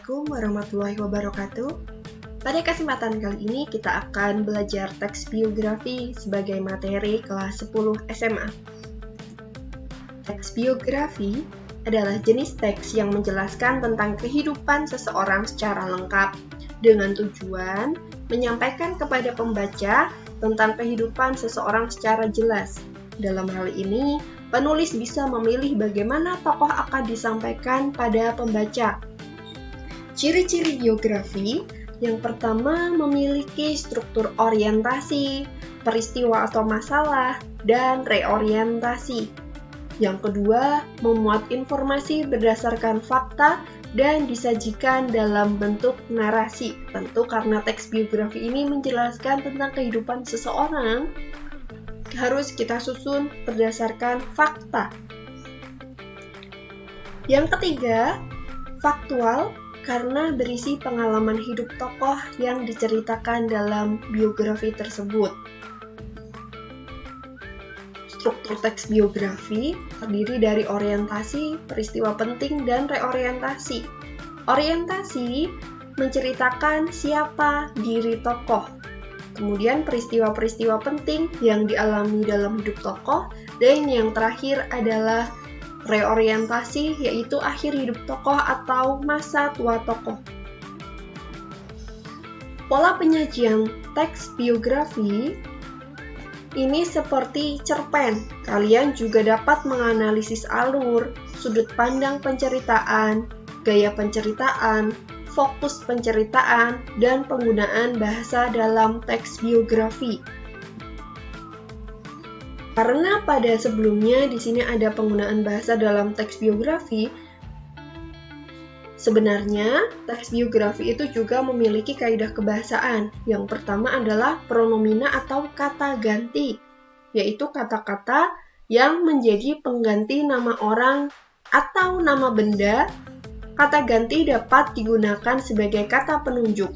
Assalamualaikum warahmatullahi wabarakatuh. Pada kesempatan kali ini kita akan belajar teks biografi sebagai materi kelas 10 SMA. Teks biografi adalah jenis teks yang menjelaskan tentang kehidupan seseorang secara lengkap dengan tujuan menyampaikan kepada pembaca tentang kehidupan seseorang secara jelas. Dalam hal ini, penulis bisa memilih bagaimana tokoh akan disampaikan pada pembaca. Ciri-ciri biografi, yang pertama memiliki struktur orientasi, peristiwa atau masalah, dan reorientasi. Yang kedua, memuat informasi berdasarkan fakta dan disajikan dalam bentuk narasi. Tentu karena teks biografi ini menjelaskan tentang kehidupan seseorang, harus kita susun berdasarkan fakta. Yang ketiga, faktual, karena berisi pengalaman hidup tokoh yang diceritakan dalam biografi tersebut. Struktur teks biografi terdiri dari orientasi, peristiwa penting, dan reorientasi. Orientasi menceritakan siapa diri tokoh, kemudian peristiwa-peristiwa penting yang dialami dalam hidup tokoh, dan yang terakhir adalah reorientasi, yaitu akhir hidup tokoh atau masa tua tokoh. Pola penyajian teks biografi ini seperti cerpen. Kalian juga dapat menganalisis alur, sudut pandang penceritaan, gaya penceritaan, fokus penceritaan, dan penggunaan bahasa dalam teks biografi. Karena pada sebelumnya di sini ada penggunaan bahasa dalam teks biografi, sebenarnya teks biografi itu juga memiliki kaidah kebahasaan. Yang pertama adalah pronomina atau kata ganti, yaitu kata-kata yang menjadi pengganti nama orang atau nama benda. Kata ganti dapat digunakan sebagai kata penunjuk.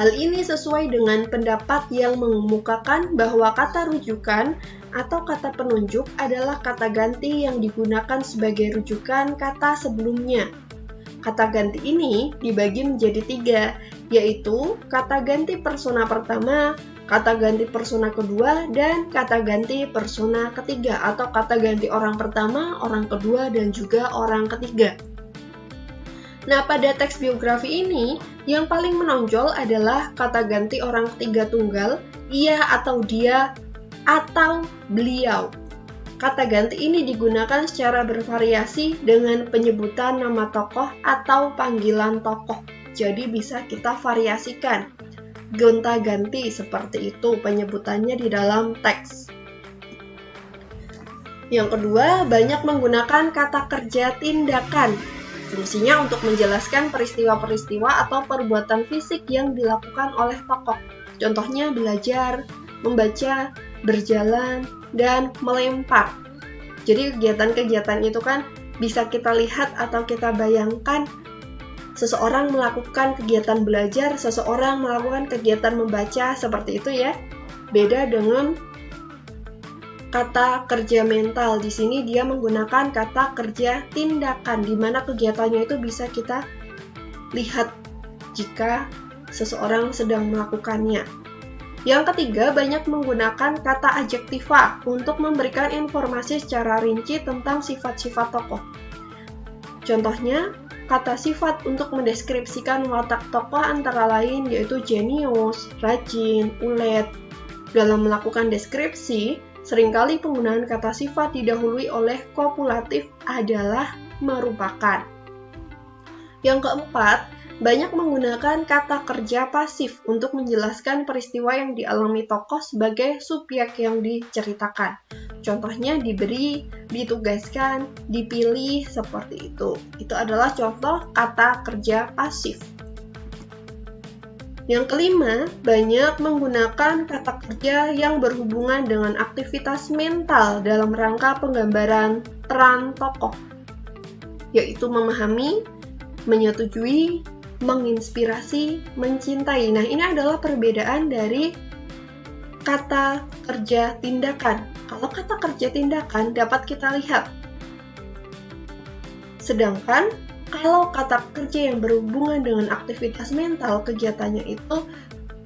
Hal ini sesuai dengan pendapat yang mengemukakan bahwa kata rujukan atau kata penunjuk adalah kata ganti yang digunakan sebagai rujukan kata sebelumnya. Kata ganti ini dibagi menjadi 3, yaitu kata ganti persona pertama, kata ganti persona kedua, dan kata ganti persona ketiga atau kata ganti orang pertama, orang kedua, dan juga orang ketiga. Nah, pada teks biografi ini, yang paling menonjol adalah kata ganti orang ketiga tunggal, ia atau dia, atau beliau. Kata ganti ini digunakan secara bervariasi dengan penyebutan nama tokoh atau panggilan tokoh. Jadi bisa kita variasikan. Gonta-ganti seperti itu penyebutannya di dalam teks. Yang kedua, banyak menggunakan kata kerja tindakan. Fungsinya untuk menjelaskan peristiwa-peristiwa atau perbuatan fisik yang dilakukan oleh tokoh. Contohnya belajar, membaca, berjalan, dan melempar. Jadi kegiatan-kegiatan itu kan bisa kita lihat atau kita bayangkan seseorang melakukan kegiatan belajar, seseorang melakukan kegiatan membaca, seperti itu ya. Beda dengan kata kerja mental. Di sini dia menggunakan kata kerja tindakan, di mana kegiatannya itu bisa kita lihat jika seseorang sedang melakukannya. Yang ketiga, banyak menggunakan kata adjektiva untuk memberikan informasi secara rinci tentang sifat-sifat tokoh. Contohnya, kata sifat untuk mendeskripsikan watak tokoh antara lain yaitu jenius, rajin, ulet. Dalam melakukan deskripsi, seringkali penggunaan kata sifat didahului oleh kopulatif adalah merupakan. Yang keempat, banyak menggunakan kata kerja pasif untuk menjelaskan peristiwa yang dialami tokoh sebagai subjek yang diceritakan. Contohnya diberi, ditugaskan, dipilih, seperti itu. Itu adalah contoh kata kerja pasif. Yang kelima, banyak menggunakan kata kerja yang berhubungan dengan aktivitas mental dalam rangka penggambaran peran tokoh, yaitu memahami, menyetujui, menginspirasi, mencintai. Nah, ini adalah perbedaan dari kata kerja tindakan. Kalau kata kerja tindakan dapat kita lihat. Sedangkan Kalau kata kerja yang berhubungan dengan aktivitas mental, kegiatannya itu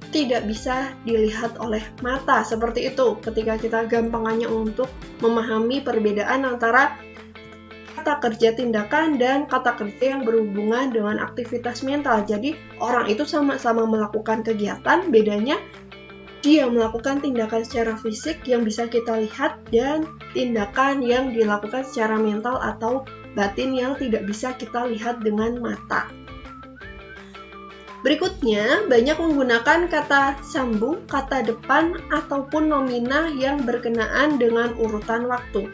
tidak bisa dilihat oleh mata seperti itu. Ketika kita gampangannya untuk memahami perbedaan antara kata kerja tindakan dan kata kerja yang berhubungan dengan aktivitas mental. Jadi orang itu sama-sama melakukan kegiatan, bedanya dia melakukan tindakan secara fisik yang bisa kita lihat dan tindakan yang dilakukan secara mental atau batin yang tidak bisa kita lihat dengan mata. Berikutnya, banyak menggunakan kata sambung, kata depan, ataupun nomina yang berkenaan dengan urutan waktu.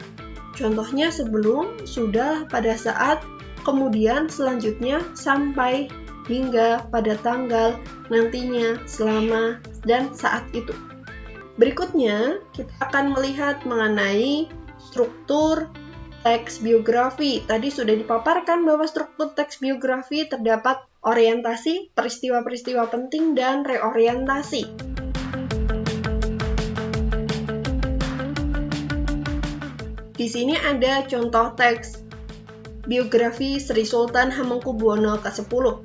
Contohnya sebelum, sudah, pada saat, kemudian, selanjutnya, sampai, hingga, pada tanggal, nantinya, selama, dan saat itu. Berikutnya, kita akan melihat mengenai struktur teks biografi. Tadi sudah dipaparkan bahwa struktur teks biografi terdapat orientasi, peristiwa-peristiwa penting, dan reorientasi. Di sini ada contoh teks biografi Sri Sultan Hamengkubuwono ke-10.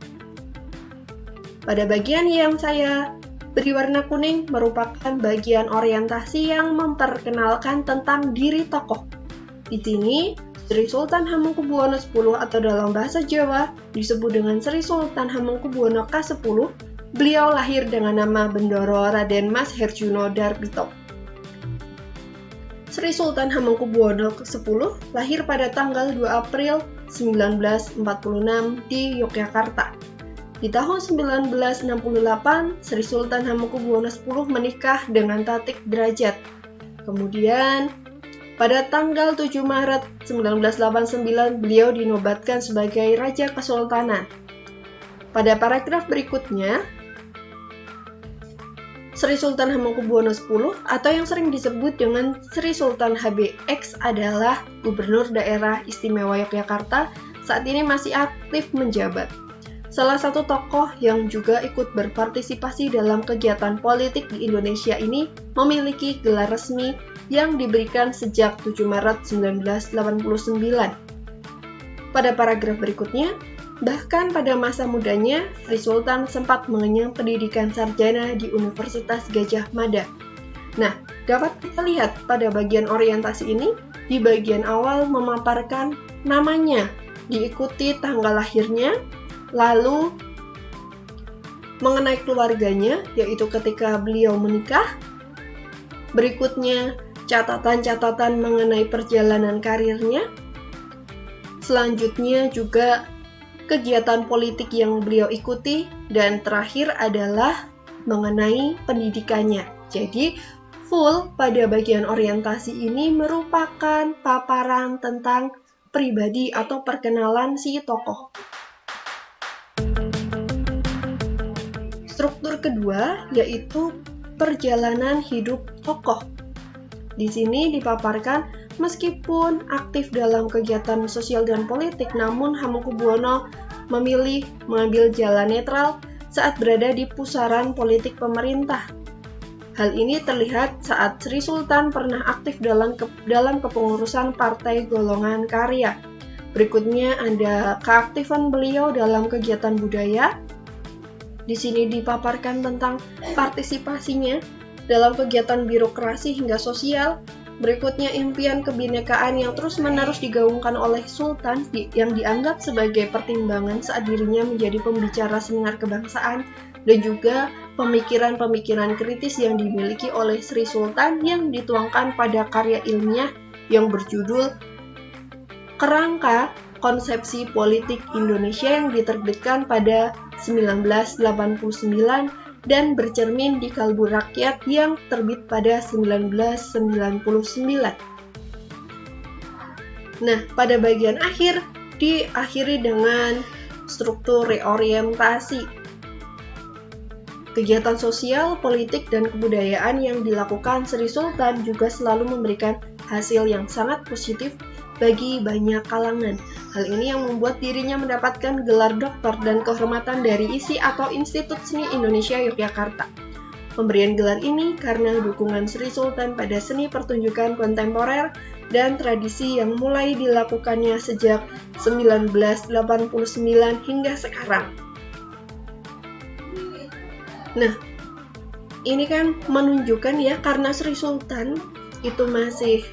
Pada bagian yang saya beri warna kuning merupakan bagian orientasi yang memperkenalkan tentang diri tokoh. Di sini, Sri Sultan Hamengkubuwono X atau dalam bahasa Jawa disebut dengan Sri Sultan Hamengkubuwono ke-10. Beliau lahir dengan nama Bendoro Raden Mas Herjuno Darbito. Sri Sultan Hamengkubuwono ke-10 lahir pada tanggal 2 April 1946 di Yogyakarta. Di tahun 1968, Sri Sultan Hamengkubuwono X menikah dengan Tatik Derajat. Kemudian, pada tanggal 7 Maret 1989, beliau dinobatkan sebagai Raja Kesultanan. Pada paragraf berikutnya, Sri Sultan Hamengkubuwono X atau yang sering disebut dengan Sri Sultan HBX adalah Gubernur Daerah Istimewa Yogyakarta, saat ini masih aktif menjabat. Salah satu tokoh yang juga ikut berpartisipasi dalam kegiatan politik di Indonesia ini memiliki gelar resmi yang diberikan sejak 7 Maret 1989. Pada paragraf berikutnya, bahkan pada masa mudanya, Sri Sultan sempat mengenyam pendidikan sarjana di Universitas Gadjah Mada. Nah, dapat kita lihat pada bagian orientasi ini, di bagian awal memaparkan namanya, diikuti tanggal lahirnya, lalu mengenai keluarganya, yaitu ketika beliau menikah. Berikutnya, catatan-catatan mengenai perjalanan karirnya. Selanjutnya juga kegiatan politik yang beliau ikuti, dan terakhir adalah mengenai pendidikannya. Jadi, full pada bagian orientasi ini merupakan paparan tentang pribadi atau perkenalan si tokoh. Struktur kedua yaitu perjalanan hidup tokoh. Di sini dipaparkan, meskipun aktif dalam kegiatan sosial dan politik, namun Hamengkubuwono memilih mengambil jalan netral saat berada di pusaran politik pemerintah. Hal ini terlihat saat Sri Sultan pernah aktif dalam kepengurusan Partai Golongan Karya. Berikutnya ada keaktifan beliau dalam kegiatan budaya. Di sini dipaparkan tentang partisipasinya dalam kegiatan birokrasi hingga sosial. Berikutnya impian kebinekaan yang terus-menerus digaungkan oleh Sultan yang dianggap sebagai pertimbangan saat dirinya menjadi pembicara seminar kebangsaan, dan juga pemikiran-pemikiran kritis yang dimiliki oleh Sri Sultan yang dituangkan pada karya ilmiah yang berjudul Kerangka Konsepsi Politik Indonesia yang diterbitkan pada 1989 dan bercermin di Kalbu Rakyat yang terbit pada 1999. Nah, pada bagian akhir diakhiri dengan struktur reorientasi. Kegiatan sosial, politik, dan kebudayaan yang dilakukan Sri Sultan juga selalu memberikan hasil yang sangat positif bagi banyak kalangan. Hal ini yang membuat dirinya mendapatkan gelar doktor dan kehormatan dari ISI atau Institut Seni Indonesia Yogyakarta. Pemberian gelar ini karena dukungan Sri Sultan pada seni pertunjukan kontemporer dan tradisi yang mulai dilakukannya sejak 1989 hingga sekarang. Nah, ini kan menunjukkan ya, karena Sri Sultan itu masih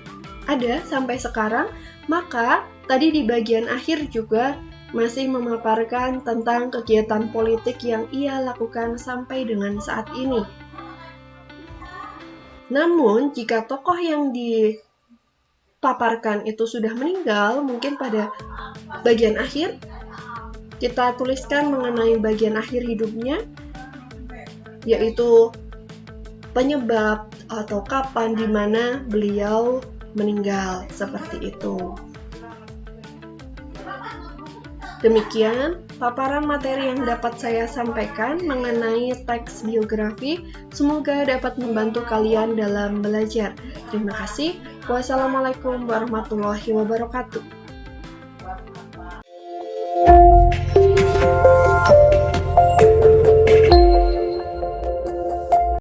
ada sampai sekarang, maka tadi di bagian akhir juga masih memaparkan tentang kegiatan politik yang ia lakukan sampai dengan saat ini. Namun, jika tokoh yang dipaparkan itu sudah meninggal, mungkin pada bagian akhir kita tuliskan mengenai bagian akhir hidupnya, yaitu penyebab atau kapan di mana beliau meninggal, seperti itu. Demikian paparan materi yang dapat saya sampaikan mengenai teks biografi. Semoga dapat membantu kalian dalam belajar. Terima kasih. Wassalamualaikum warahmatullahi wabarakatuh.